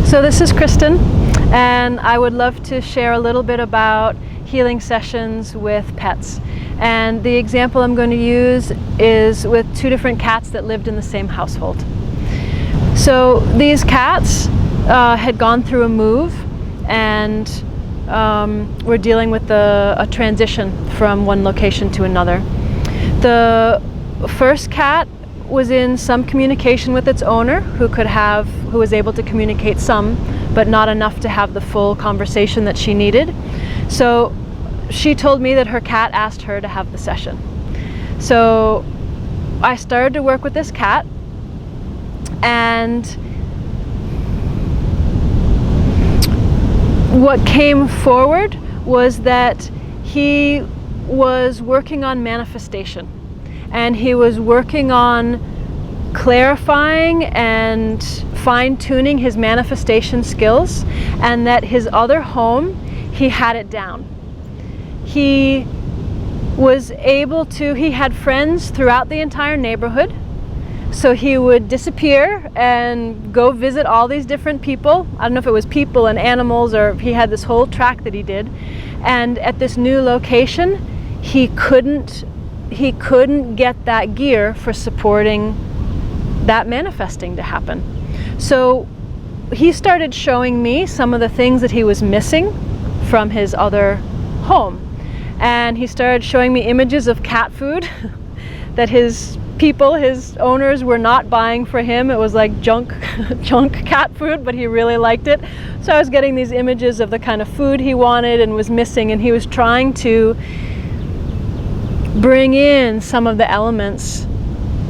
So this is Kristin, and I would love to share a little bit about healing sessions with pets. And the example I'm going to use is with two different cats that lived in the same household. So these cats had gone through a move and were dealing with a transition from one location to another. The first cat was in some communication with its owner, who was able to communicate some, but not enough to have the full conversation that she needed. So she told me that her cat asked her to have the session. So I started to work with this cat, and what came forward was that he was working on manifestation. And he was working on clarifying and fine-tuning his manifestation skills, and that his other home, he had it down. He was able to, he had friends throughout the entire neighborhood, so he would disappear and go visit all these different people. I don't know if it was people and animals, or he had this whole track that he did. And at this new location, he couldn't get that gear for supporting that manifesting to happen. So he started showing me some of the things that he was missing from his other home. And he started showing me images of cat food that his owners were not buying for him. It was like junk cat food, but he really liked it. So I was getting these images of the kind of food he wanted and was missing, and he was trying to bring in some of the elements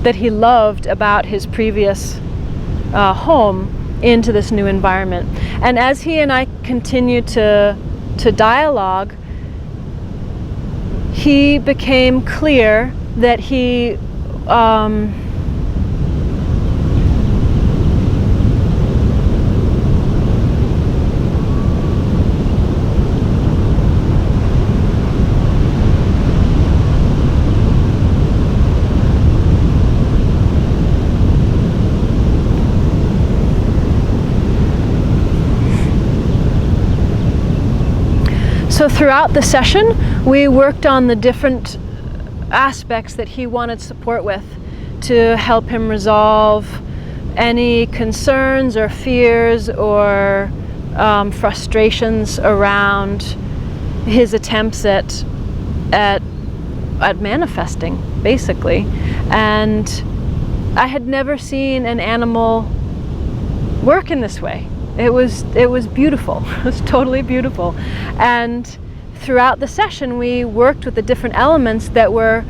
that he loved about his previous home into this new environment. And as he and I continued to dialogue, he became clear that he So throughout the session, we worked on the different aspects that he wanted support with to help him resolve any concerns or fears or frustrations around his attempts at manifesting, basically. And I had never seen an animal work in this way. It was beautiful. It was totally beautiful. And throughout the session, we worked with the different elements that were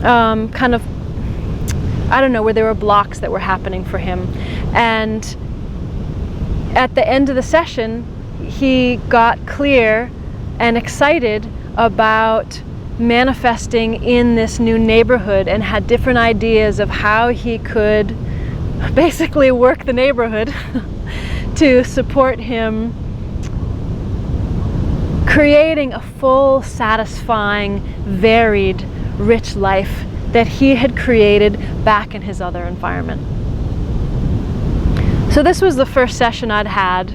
kind of, I don't know, where there were blocks that were happening for him. And at the end of the session, he got clear and excited about manifesting in this new neighborhood, and had different ideas of how he could basically work the neighborhood to support him creating a full, satisfying, varied, rich life that he had created back in his other environment. So this was the first session I'd had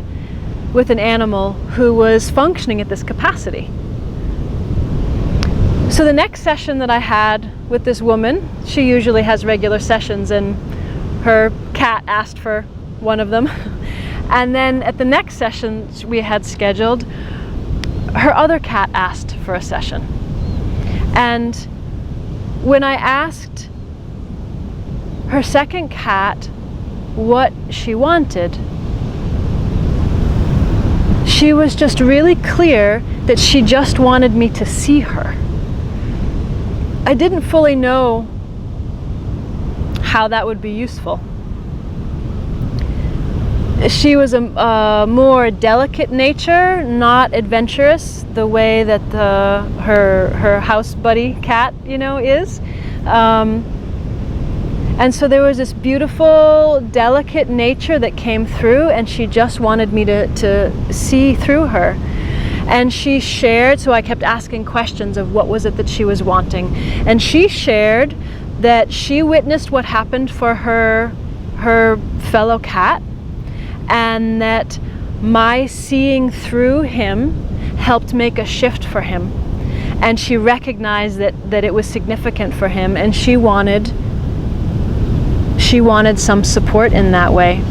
with an animal who was functioning at this capacity. So the next session that I had with this woman, she usually has regular sessions, and her cat asked for one of them. And then at the next session we had scheduled, her other cat asked for a session. And when I asked her second cat what she wanted, she was just really clear that she just wanted me to see her. I didn't fully know how that would be useful. She was a more delicate nature, not adventurous, the way that her house buddy cat, is. And so there was this beautiful, delicate nature that came through, and she just wanted me to see through her. And she shared, so I kept asking questions of what was it that she was wanting. And she shared that she witnessed what happened for her fellow cat, and that my seeing through him helped make a shift for him. And she recognized that it was significant for him, and she wanted some support in that way.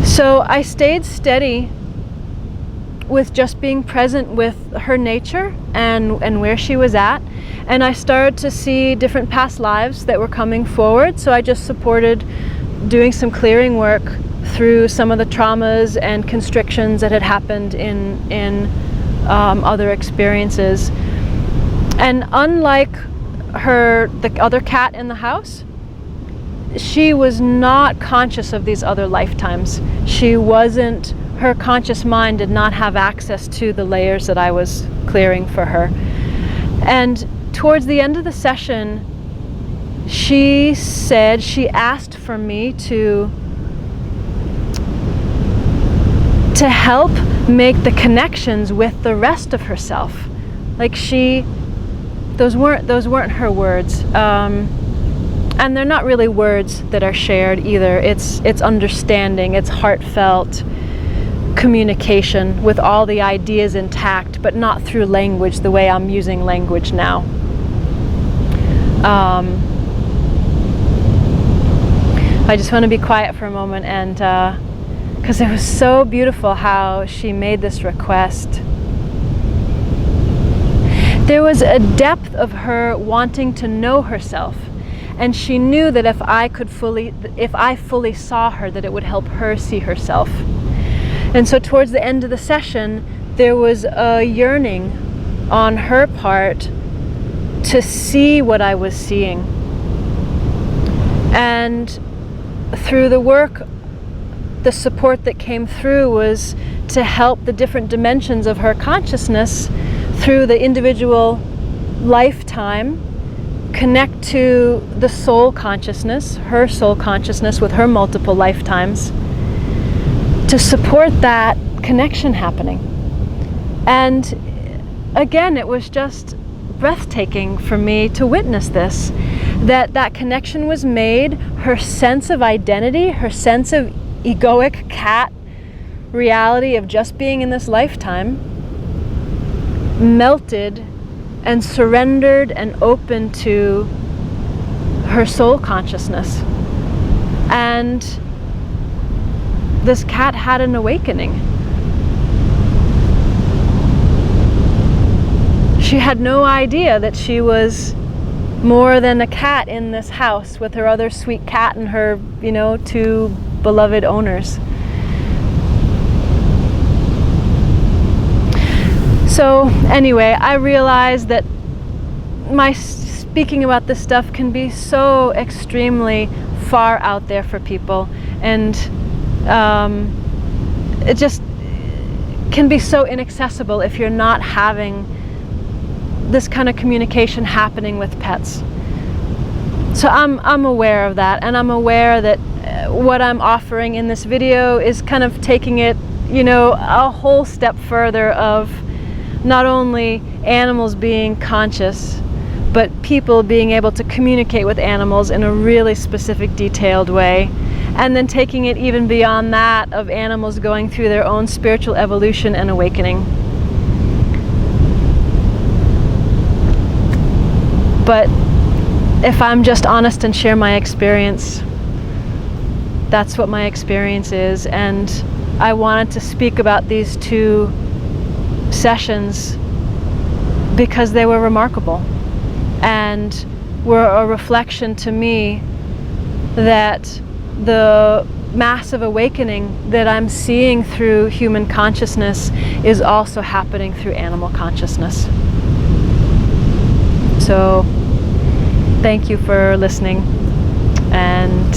So I stayed steady with just being present with her nature and where she was at. And I started to see different past lives that were coming forward. So I just supported doing some clearing work through some of the traumas and constrictions that had happened in other experiences. And unlike the other cat in the house, she was not conscious of these other lifetimes. Her conscious mind did not have access to the layers that I was clearing for her. And towards the end of the session, she asked for me to help make the connections with the rest of herself. Like those weren't her words. And they're not really words that are shared either. It's understanding, it's heartfelt communication with all the ideas intact, but not through language the way I'm using language now. I just want to be quiet for a moment, and because it was so beautiful how she made this request. There was a depth of her wanting to know herself. And she knew that if I fully saw her, that it would help her see herself. And so towards the end of the session, there was a yearning on her part to see what I was seeing. And through the work, the support that came through was to help the different dimensions of her consciousness through the individual lifetime connect to the soul consciousness, her soul consciousness with her multiple lifetimes, to support that connection happening. And again, it was just breathtaking for me to witness this, that connection was made, her sense of identity, her sense of egoic cat reality of just being in this lifetime melted and surrendered and open to her soul consciousness. And this cat had an awakening. She had no idea that she was more than a cat in this house with her other sweet cat and her, two beloved owners. So anyway, I realized that my speaking about this stuff can be so extremely far out there for people, and it just can be so inaccessible if you're not having this kind of communication happening with pets. So I'm aware of that, and I'm aware that what I'm offering in this video is kind of taking it, a whole step further of not only animals being conscious, but people being able to communicate with animals in a really specific, detailed way. And then taking it even beyond that of animals going through their own spiritual evolution and awakening. But if I'm just honest and share my experience, that's what my experience is. And I wanted to speak about these two sessions because they were remarkable and were a reflection to me that the massive awakening that I'm seeing through human consciousness is also happening through animal consciousness. So thank you for listening, and